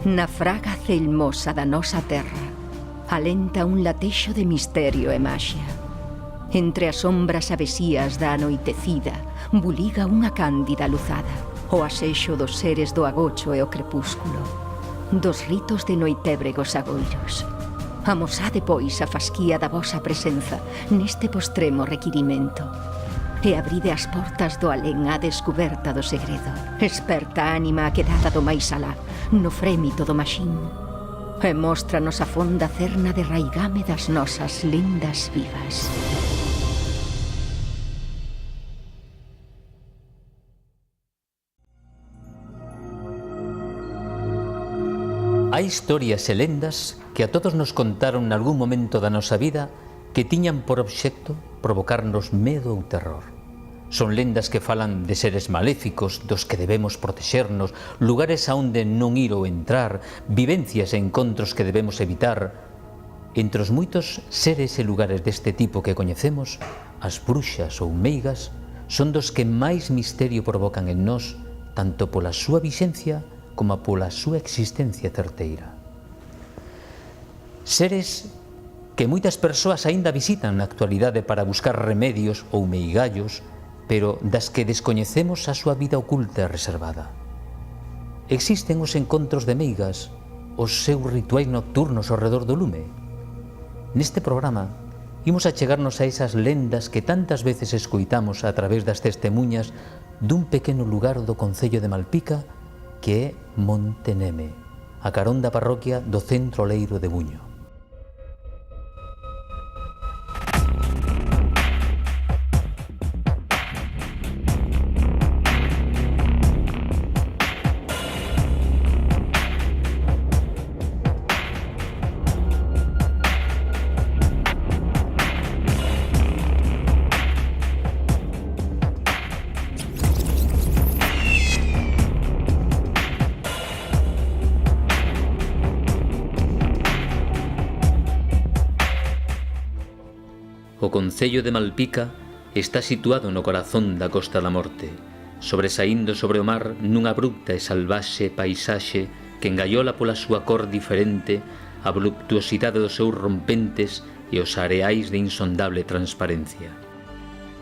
Na fraga celmosa da nosa terra alenta un latexo de misterio e maxia. Entre as sombras avesías da anoitecida buliga unha cándida luzada, o asexo dos seres do agocho e o crepúsculo, dos ritos de noitébregos agoiros. Amosade, pois, a fasquía da vosa presenza neste postremo requirimento e abride as portas do alén á descuberta do segredo. Esperta ánima quedada do máis alá, no frémito do maxín, e móstranos a fonda cerna de raigame das nosas lendas vivas. Hai historias e lendas que a todos nos contaron nalgún momento da nosa vida que tiñan por obxecto provocarnos medo ou terror. Son lendas que falan de seres maléficos dos que debemos protexernos, lugares a onde non ir ou entrar, vivencias e encontros que debemos evitar. Entre os moitos seres e lugares deste tipo que coñecemos, as bruxas ou meigas son dos que máis misterio provocan en nós, tanto pola súa vixencia como pola súa existencia certeira. Seres que moitas persoas aínda visitan na actualidade para buscar remedios ou meigallos, pero das que descoñecemos a súa vida oculta e reservada. Existen os encontros de meigas, os seus rituais nocturnos ao redor do lume. Neste programa, imos achegarnos a esas lendas que tantas veces escoitamos a través das testemuñas dun pequeno lugar do concello de Malpica que é Monte Neme, a carón da parroquia do Centro Oleiro de Buño. O concello de Malpica está situado no corazón da Costa da Morte, sobresaindo sobre o mar nunha abrupta e salvaxe paisaxe que engaiola pola súa cor diferente a voluptuosidade dos seus rompentes e os areais de insondable transparencia.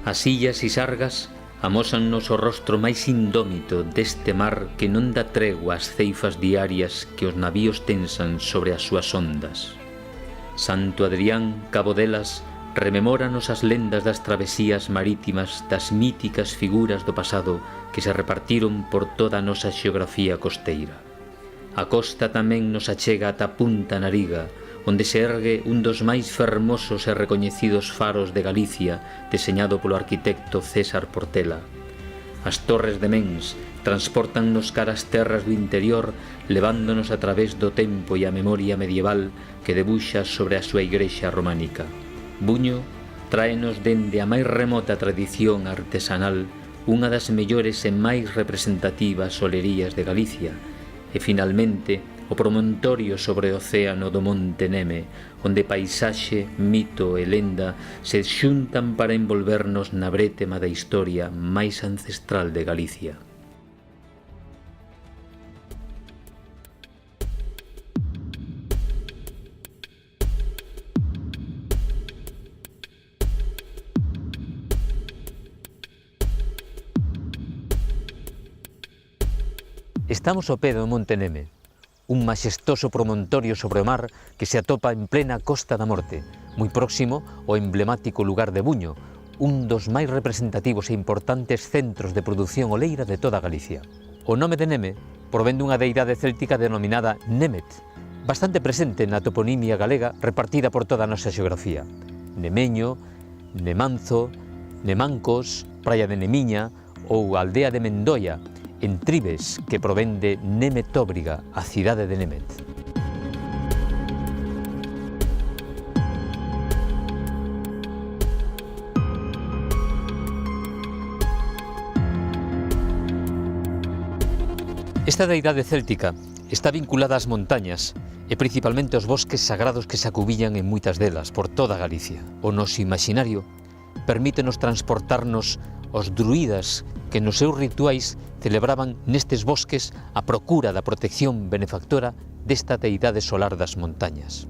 As illas e sargas amósannos o rostro máis indómito deste mar que non dá tregua ás ceifas diarias que os navíos tensan sobre as súas ondas. Santo Adrián, Cabo Delas, rememóranos as lendas das travesías marítimas das míticas figuras do pasado que se repartiron por toda a nosa xeografía costeira. A costa tamén nos achega ata Punta Nariga, onde se ergue un dos máis fermosos e recoñecidos faros de Galicia, deseñado polo arquitecto César Portela. As torres de Mens transportannos cara ás terras do interior, levándonos a través do tempo e a memoria medieval que debuxa sobre a súa igrexa románica. Buño tráenos dende a máis remota tradición artesanal unha das mellores e máis representativas olerías de Galicia e, finalmente, o promontorio sobre o océano do Monte Neme, onde paisaxe, mito e lenda se xuntan para envolvernos na brétema da historia máis ancestral de Galicia. Estamos ao pé do Monte Neme, un maxestoso promontorio sobre o mar que se atopa en plena Costa da Morte, moi próximo ao emblemático lugar de Buño, un dos máis representativos e importantes centros de produción oleira de toda Galicia. O nome de Neme provén dunha deidade céltica denominada Német, bastante presente na toponimia galega repartida por toda a nosa xeografía. Nemeño, Nemanzo, Nemancos, Praia de Nemiña ou Aldea de Mendoia, en Tribes, que provén de Nemetóbriga, a cidade de Német. Esta deidade céltica está vinculada ás montañas e principalmente aos bosques sagrados que se acubillan en moitas delas por toda Galicia. O noso imaginario permítenos transportarnos aos druidas que nos seus rituais celebraban nestes bosques a procura da protección benefactora desta deidade solar das montañas.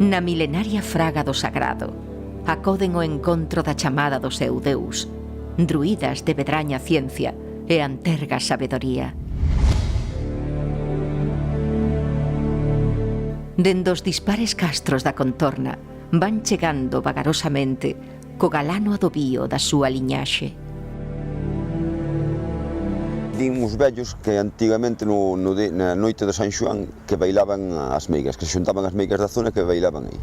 Na milenaria fraga do sagrado, acoden o encontro da chamada do seu deus, druidas de bedraña ciencia e anterga sabedoría. Dende os dispares castros da contorna, van chegando vagarosamente co galano adobío da súa liñaxe. Din os vellos que antigamente na noite de San Xoán que bailaban as meigas, que se xuntaban as meigas da zona que bailaban aí.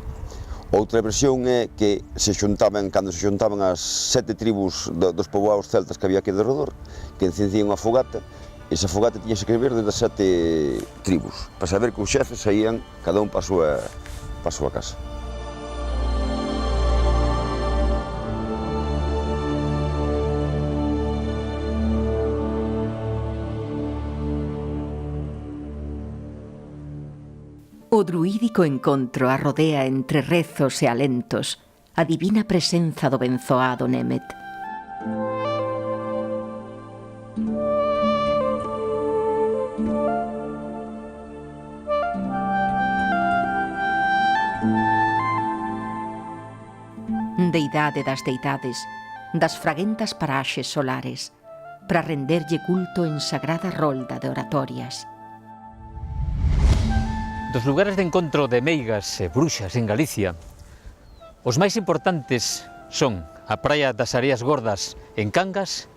Outra versión é que cando se xuntaban as 7 tribus dos poboados celtas que había aquí de redor, que encendían unha fogata, e esa fogata tiñase que ver desde as 7 tribus, para saber que os xefes saían cada un para a súa casa. O druídico encontro arrodea entre rezos e alentos a divina presenza do benzoado Német. Deidade das deidades, das fraguentas paraxes solares, para renderlle culto en sagrada rolda de oratorias. Dos lugares de encontro de meigas e bruxas en Galicia, os máis importantes son a praia das Areas Gordas en Cangas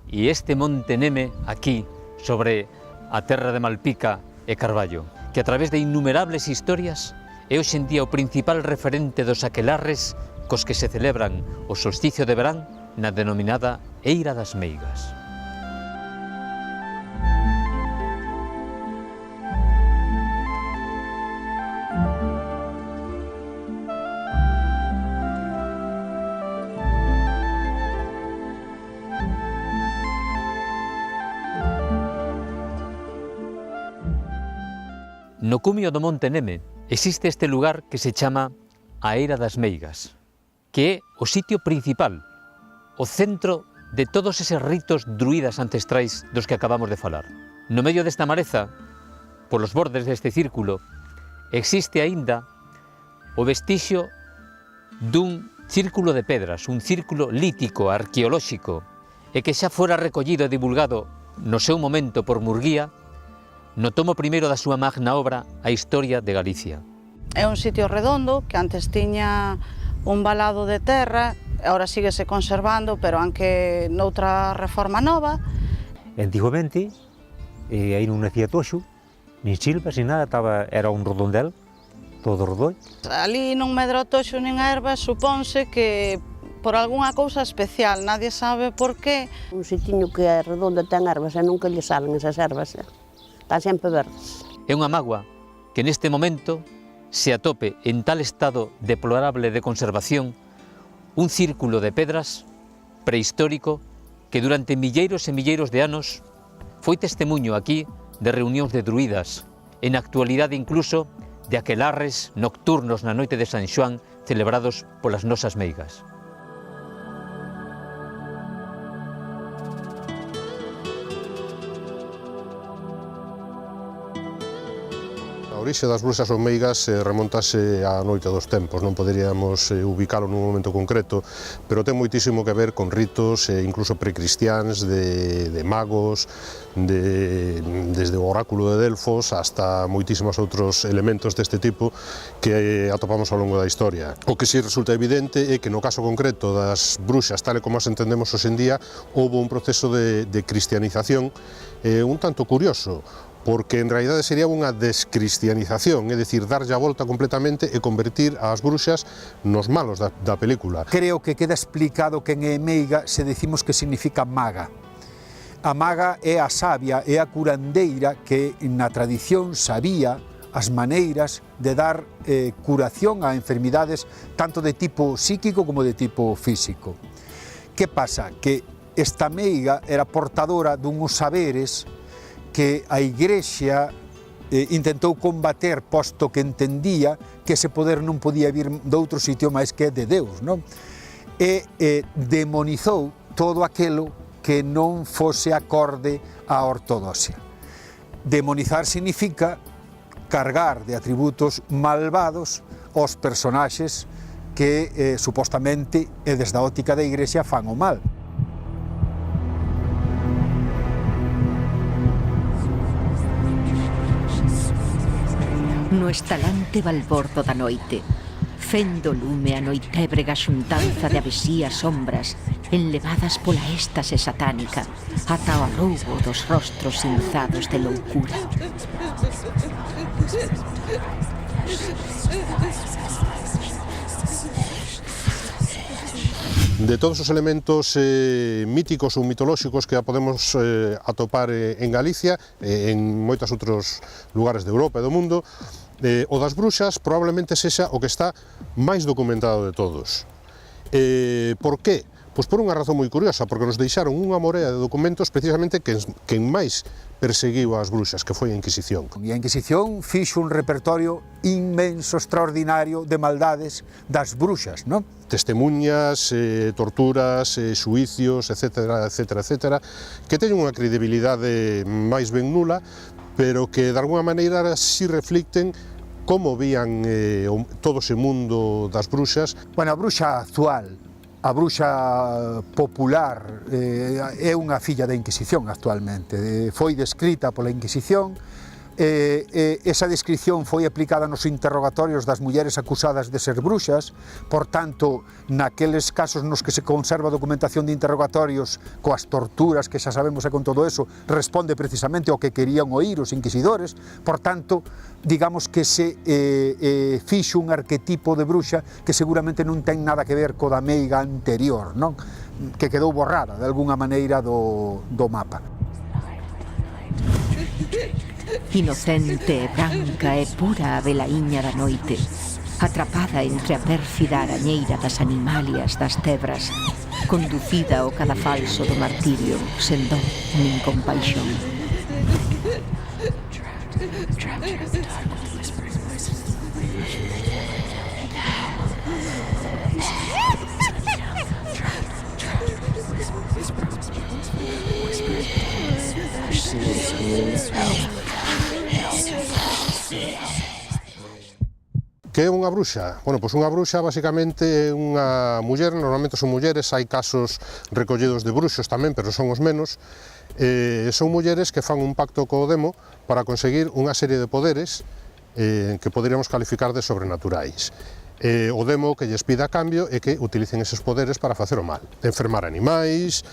e este monte Neme aquí sobre a terra de Malpica e Carballo, que a través de innumerables historias é hoxe en día o principal referente dos aquelarres cos que se celebran o solsticio de verán na denominada Eira das Meigas. No cumio do Monte Neme existe este lugar que se chama a Eira das Meigas, que é o sitio principal, o centro de todos eses ritos druidas ancestrais dos que acabamos de falar. No medio desta mareza, polos bordes deste círculo, existe aínda o vestixio dun círculo de pedras, un círculo lítico, arqueolóxico, e que xa fora recollido e divulgado no seu momento por Murguía, no tomo primeiro da súa magna obra A Historia de Galicia. É un sitio redondo que antes tiña un valado de terra, agora síguese conservando, pero aunque noutra reforma nova. Antigamente, aí non nacía toxo, nin silvas, nin nada, era un redondel, todo redoi. Ali non medra o toxo nin a erva, supónse que por algunha cousa especial, nadie sabe por qué. Un sitiño que é redondo ten ervas e nunca lle salen esas ervas, están sempre verdes. É unha mágoa que neste momento se atope en tal estado deplorable de conservación un círculo de pedras prehistórico que durante milleiros e milleiros de anos foi testemuño aquí de reunións de druidas, en actualidade incluso de aquelarres nocturnos na noite de San Xoán celebrados polas nosas meigas. A orixe das bruxas ou meigas remontase á noite dos tempos, non poderíamos ubicalo nun momento concreto, pero ten moitísimo que ver con ritos incluso precristiáns de magos, desde o oráculo de Delfos hasta moitísimos outros elementos deste tipo que atopamos ao longo da historia. O que si resulta evidente é que no caso concreto das bruxas, tal e como as entendemos hoxe en día, houve un proceso de cristianización un tanto curioso, porque en realidade sería unha descristianización, é dicir, darlle a volta completamente e convertir as bruxas nos malos da película. Creo que queda explicado que en meiga se decimos que significa maga. A maga é a sabia, é a curandeira que na tradición sabía as maneiras de dar curación a enfermidades tanto de tipo psíquico como de tipo físico. Que pasa? Que esta meiga era portadora dunhos saberes que a Igrexa intentou combater, posto que entendía que ese poder non podía vir de outro sitio máis que de Deus, non? E demonizou todo aquilo que non fose acorde á ortodoxia. Demonizar significa cargar de atributos malvados aos personaxes que supostamente, e desde a óptica da Igrexa, fan o mal. No estalante balbordo da noite, fendo lume a noitebrega xuntanza de avesías sombras enlevadas pola éxtase satánica ata o arroubo dos rostros cinzados de loucura. De todos os elementos míticos ou mitolóxicos que podemos atopar en Galicia e en moitos outros lugares de Europa e do mundo, o das bruxas probablemente sexa o que está máis documentado de todos. Por qué? Pois por unha razón moi curiosa, porque nos deixaron unha morea de documentos precisamente quen máis perseguiu as bruxas, que foi a Inquisición. E a Inquisición fixo un repertorio inmenso, extraordinario de maldades das bruxas, non? Testemunhas, torturas, xuicios, etcétera, etcétera, etcétera, que teñen unha credibilidade máis ben nula, pero que de alguna maneira si reflicten como vían todo ese mundo das bruxas. Bueno, a bruxa actual, a bruxa popular, é unha filla da Inquisición actualmente. Foi descrita pola Inquisición, esa descripción foi aplicada nos interrogatorios das mulleres acusadas de ser bruxas, por tanto, naqueles casos nos que se conserva documentación de interrogatorios coas torturas que xa sabemos e con todo eso, responde precisamente ao que querían oír os inquisidores, por tanto, digamos que se fixo un arquetipo de bruxa que seguramente non ten nada que ver co da meiga anterior, non? Que quedou borrada de algunha maneira do mapa. Inocente, branca e pura a velaíña da noite, atrapada entre a pérfida arañeira das animalias das tebras, conducida ao cadafalso do martirio, sen dó nin compaixón. Que é unha bruxa? Bueno, pois unha bruxa basicamente é unha muller, normalmente son mulleres, hai casos recollidos de bruxos tamén, pero son os menos, son mulleres que fan un pacto co demo para conseguir unha serie de poderes que poderíamos calificar de sobrenaturais. O demo que lles pide a cambio é que utilicen eses poderes para facer o mal, enfermar animais,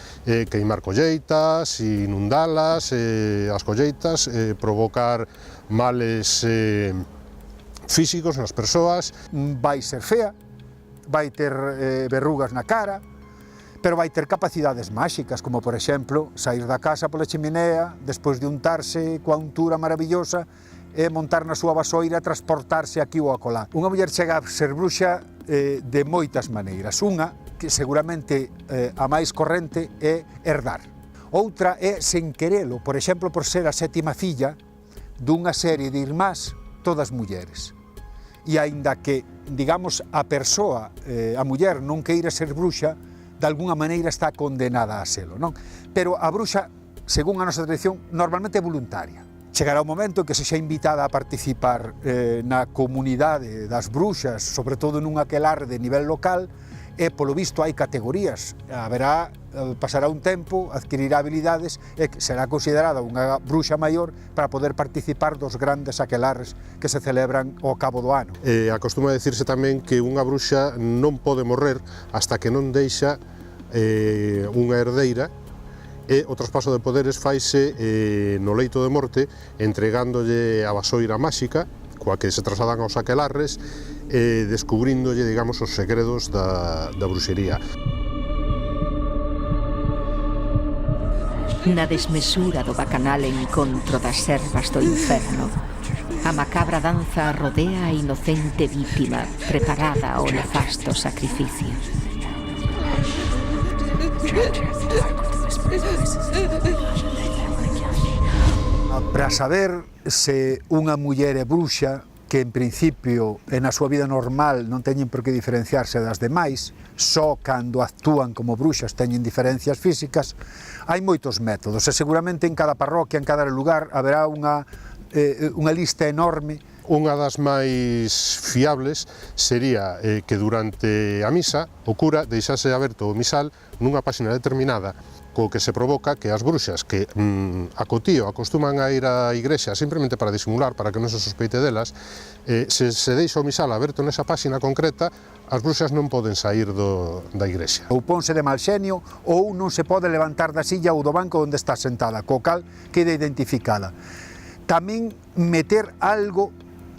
queimar colleitas, inundalas, as colleitas, provocar males físicos nas persoas. Vai ser fea, vai ter verrugas na cara, pero vai ter capacidades máxicas, como por exemplo, sair da casa pola chimenea, despois de untarse coa untura maravillosa, e montar na súa vasoira e transportarse aquí ou acolá. Unha muller chega a ser bruxa de moitas maneiras. Unha, que seguramente a máis corrente, é herdar. Outra é sen querelo, por exemplo, por ser a sétima filla dunha serie de irmás, todas mulleres. E aínda que, digamos, a persoa, a muller, non queira ser bruxa, de alguna maneira está condenada a selo, non? Pero a bruxa, según a nosa tradición, normalmente é voluntaria. Chegará o momento en que se xa invitada a participar na comunidade das bruxas, sobre todo nun aquelarre de nivel local, e polo visto hai categorías. Pasará un tempo, adquirirá habilidades e será considerada unha bruxa maior para poder participar dos grandes aquelarres que se celebran ao cabo do ano. Acostuma a decirse tamén que unha bruxa non pode morrer hasta que non deixa unha herdeira, e o traspaso de poderes faise no leito de morte, entregándolle a vasoira máxica, coa que se trasladan aos aquelarres, descubríndolle, digamos, os segredos da bruxería. Na desmesura do bacanal encontro das servas do inferno, a macabra danza rodea a inocente vítima preparada ao nefasto sacrificio. Para saber se unha muller é bruxa, que en principio e na súa vida normal non teñen por que diferenciarse das demais, só cando actúan como bruxas teñen diferencias físicas, hai moitos métodos e seguramente en cada parroquia, en cada lugar, haberá unha lista enorme. Unha das máis fiables sería que durante a misa o cura deixase aberto o misal nunha páxina determinada, co que se provoca que as bruxas que a cotío acostuman a ir á igrexa simplemente para disimular, para que non se sospeite delas, se deixa o misal aberto nesa páxina concreta, as bruxas non poden sair da igrexa. Ou ponse de mal xenio ou non se pode levantar da silla ou do banco onde está sentada, co cal queda identificada. Tamén meter algo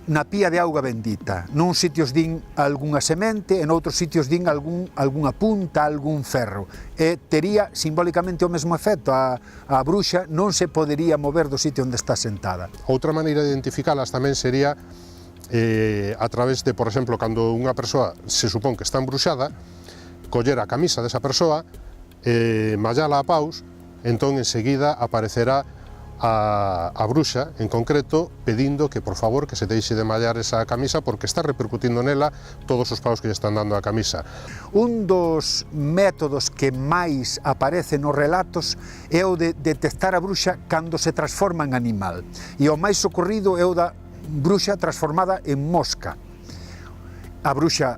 na pía de auga bendita. Nuns sitios din algunha semente, en outros sitios din algunha punta, algún ferro. E tería simbólicamente o mesmo efecto. A bruxa non se podería mover do sitio onde está sentada. Outra maneira de identificalas tamén sería a través de, por exemplo, cando unha persoa se supón que está embruxada, coller a camisa desa persoa, mallala a paus, entón enseguida aparecerá a bruxa, en concreto, pedindo que, por favor, que se deixe de mallar esa camisa porque está repercutindo nela todos os paus que lle están dando a camisa. Un dos métodos que máis aparece nos relatos é o de detectar a bruxa cando se transforma en animal. E o máis socorrido é o da bruxa transformada en mosca. A bruxa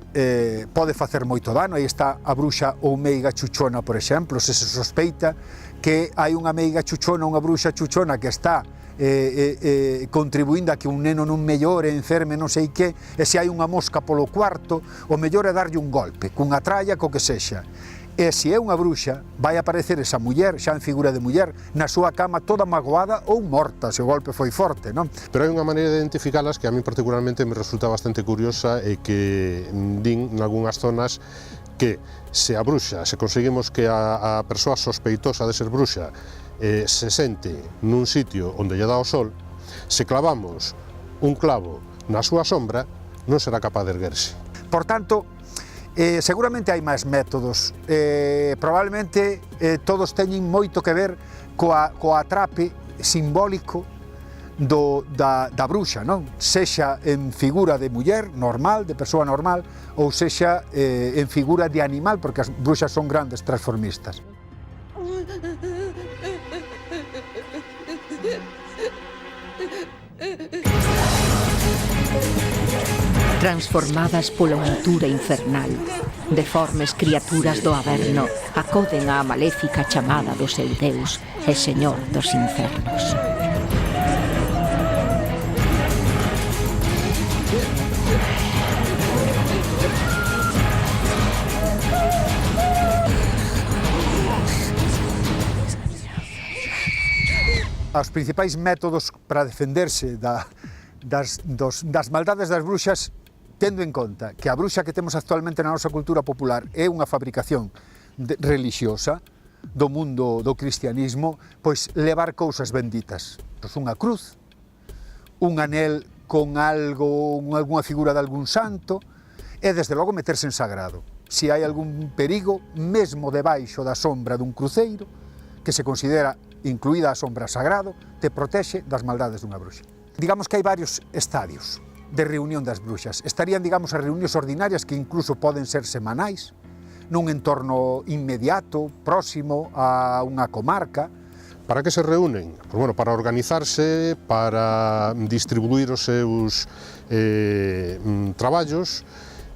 pode facer moito dano, aí está a bruxa ou meiga chuchona, por exemplo, se sospeita que hai unha meiga chuchona, unha bruxa chuchona que está contribuindo a que un neno non mellore, enferme, non sei que, e se hai unha mosca polo cuarto, o mellor é darlle un golpe, cunha tralla, co que sexa. E se é unha bruxa, vai aparecer esa muller, xa en figura de muller, na súa cama toda magoada ou morta, se o golpe foi forte, non? Pero hai unha maneira de identificalas que a mí particularmente me resulta bastante curiosa e que din en algunhas zonas que se a bruxa, se conseguimos que a persoa sospeitosa de ser bruxa se sente nun sitio onde lle dá o sol, se clavamos un clavo na súa sombra, non será capaz de erguerse. Por tanto, seguramente hai máis métodos, probablemente todos teñen moito que ver coa atrape simbólico da bruxa, non? Sexa en figura de muller normal, de persoa normal, ou sexa en figura de animal, porque as bruxas son grandes transformistas. Transformadas pola untura infernal, deformes criaturas do Averno acoden á maléfica chamada do seu Deus e Señor dos Infernos. Os principais métodos para defenderse das maldades das bruxas, tendo en conta que a bruxa que temos actualmente na nosa cultura popular é unha fabricación religiosa do mundo do cristianismo, pois levar cousas benditas. Unha cruz, un anel con algunha figura de algún santo, e desde logo meterse en sagrado. Se hai algún perigo, mesmo debaixo da sombra dun cruceiro, que se considera incluída a sombra sagrado, te protexe das maldades dunha bruxa. Digamos que hai varios estadios de reunión das bruxas. Estarían, digamos, as reunións ordinarias, que incluso poden ser semanais, nun entorno inmediato, próximo a unha comarca. Para que se reúnen? Pues bueno, para organizarse, para distribuir os seus traballos.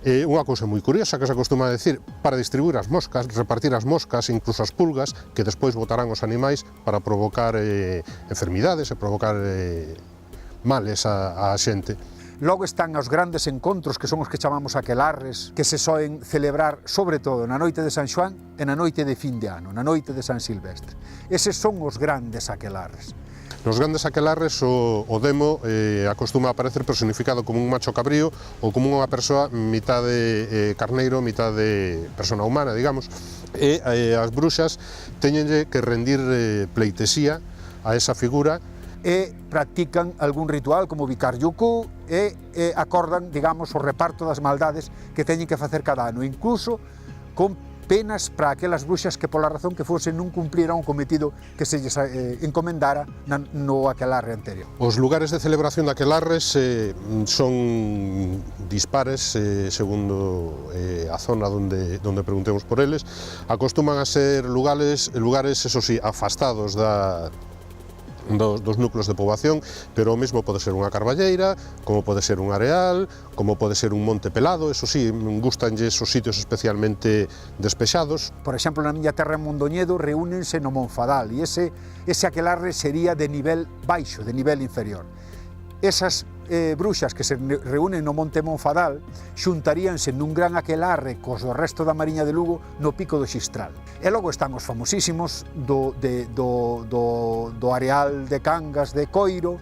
Unha cousa moi curiosa que se acostuma a decir, para distribuir as moscas, repartir as moscas, incluso as pulgas, que despois botarán os animais para provocar enfermidades e provocar males a xente. Logo están os grandes encontros, que son os que chamamos aquelarres, que se soen celebrar sobre todo na noite de San Xoán e na noite de fin de ano, na noite de San Silvestre. Eses son os grandes aquelarres. Nos grandes aquelarres o demo acostuma a aparecer personificado como un macho cabrío ou como unha persoa mitad de carneiro, mitad de persona humana, digamos, e as bruxas teñenlle que rendir pleitesía a esa figura e practican algún ritual como bicar yucu e acordan, digamos, o reparto das maldades que teñen que facer cada ano, incluso con penas para aquelas bruxas que pola razón que fose non cumpliran o cometido que se lles encomendara no aquelarre anterior. Os lugares de celebración daquelarres son dispares segundo a zona onde preguntemos por eles. Acostuman a ser lugares, eso sí, afastados dos núcleos de poboación, pero o mesmo pode ser unha carballeira, como pode ser un areal, como pode ser un monte pelado, eso sí, gustanlles os sitios especialmente despexados. Por exemplo, na miña terra en Mondoñedo reúnense no Monfadal e ese aquelarre sería de nivel baixo, de nivel inferior. Esas bruxas que se reúnen no Monte Monfadal xuntaríanse nun gran aquelarre cos do resto da Mariña de Lugo no Pico do Xistral. E logo están os famosísimos do Areal de Cangas de Coiro,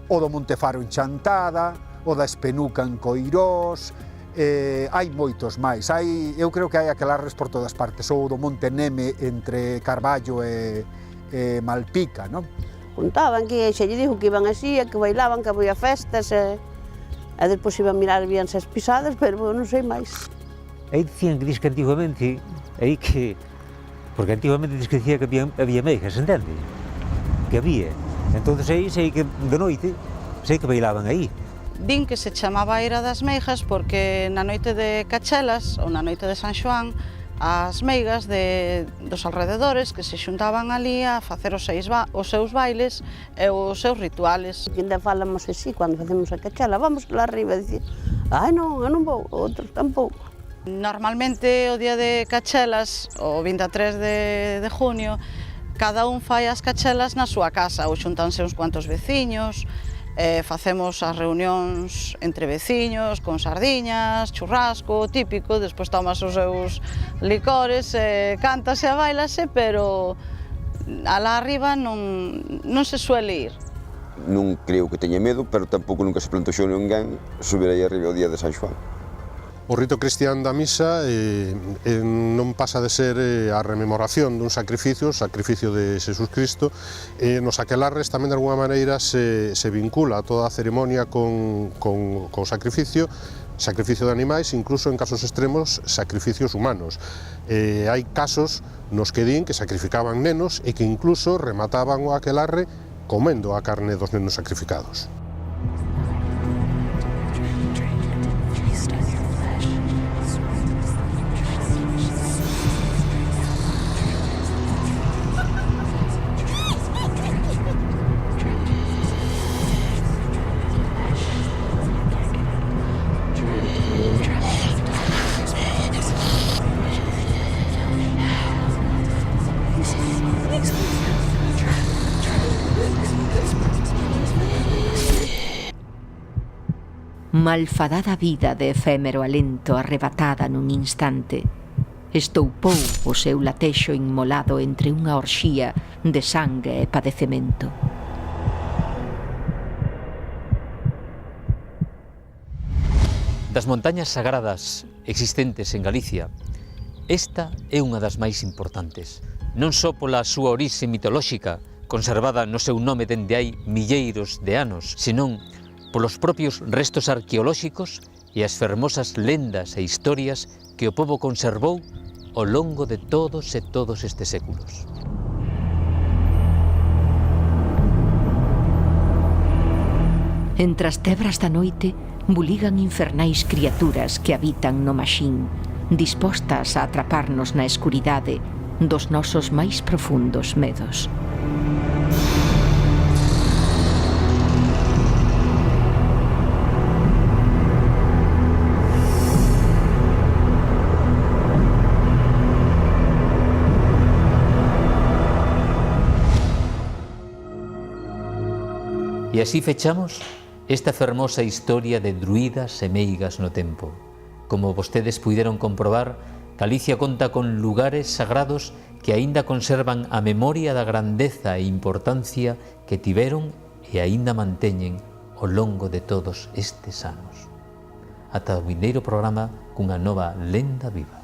o do Montefaro en Chantada, o da Espenuca en Coirós, hai moitos máis. Eu creo que hai aquelarres por todas partes, ou do Monte Neme entre Carballo e Malpica, non? Contaban que xe lle dixo que iban así, que bailaban, que había festas, e despois iban mirar víanse as pisadas, pero non sei máis. Aí dicían que diz que antigamente, porque antigamente diz que dicía que había meigas, entende? Que había. Entonces aí sei que de noite, sei que bailaban aí. Din que se chamaba Eira das Meigas porque na noite de Cachelas, ou na noite de San Xoán, as meigas dos alrededores que se xuntaban ali a facer os seus bailes e os seus rituales. Que ainda falamos así, cando facemos a cachela, vamos lá arriba e dicir, ai non, eu non vou, outros tampouco. Normalmente o día de Cachelas, o 23 de junio, cada un fai as cachelas na súa casa, ou xuntanse uns cuantos veciños, facemos as reunións entre veciños, con sardiñas, churrasco, típico, despois tomas os seus licores, cántase e bailase, pero alá arriba non se suele ir. Non creo que teña medo, pero tampouco nunca se plantoxou ninguén subir aí arriba o día de San Xoán. O rito cristián da misa non pasa de ser a rememoración dun sacrificio, o sacrificio de Xesús Cristo. Nos aquelarres tamén de alguna maneira se vincula toda a ceremonia con sacrificio de animais, incluso en casos extremos, sacrificios humanos. Hai casos nos que din que sacrificaban nenos e que incluso remataban o aquelarre comendo a carne dos nenos sacrificados. Malfadada vida de efémero alento arrebatada nun instante, estoupou o seu latexo inmolado entre unha orxía de sangue e padecemento. Das montañas sagradas existentes en Galicia, esta é unha das máis importantes, non só pola súa orixe mitolóxica, conservada no seu nome dende hai milleiros de anos, senón polos propios restos arqueolóxicos e as fermosas lendas e historias que o pobo conservou ao longo de todos estes séculos. Entre as tebras da noite buligan infernais criaturas que habitan no Maxín, dispostas a atraparnos na escuridade dos nosos máis profundos medos. E así fechamos esta fermosa historia de druidas e meigas no tempo. Como vostedes puideron comprobar, Galicia conta con lugares sagrados que aínda conservan a memoria da grandeza e importancia que tiveron e aínda manteñen ao longo de todos estes anos. Ata o vindeiro programa cunha nova lenda viva.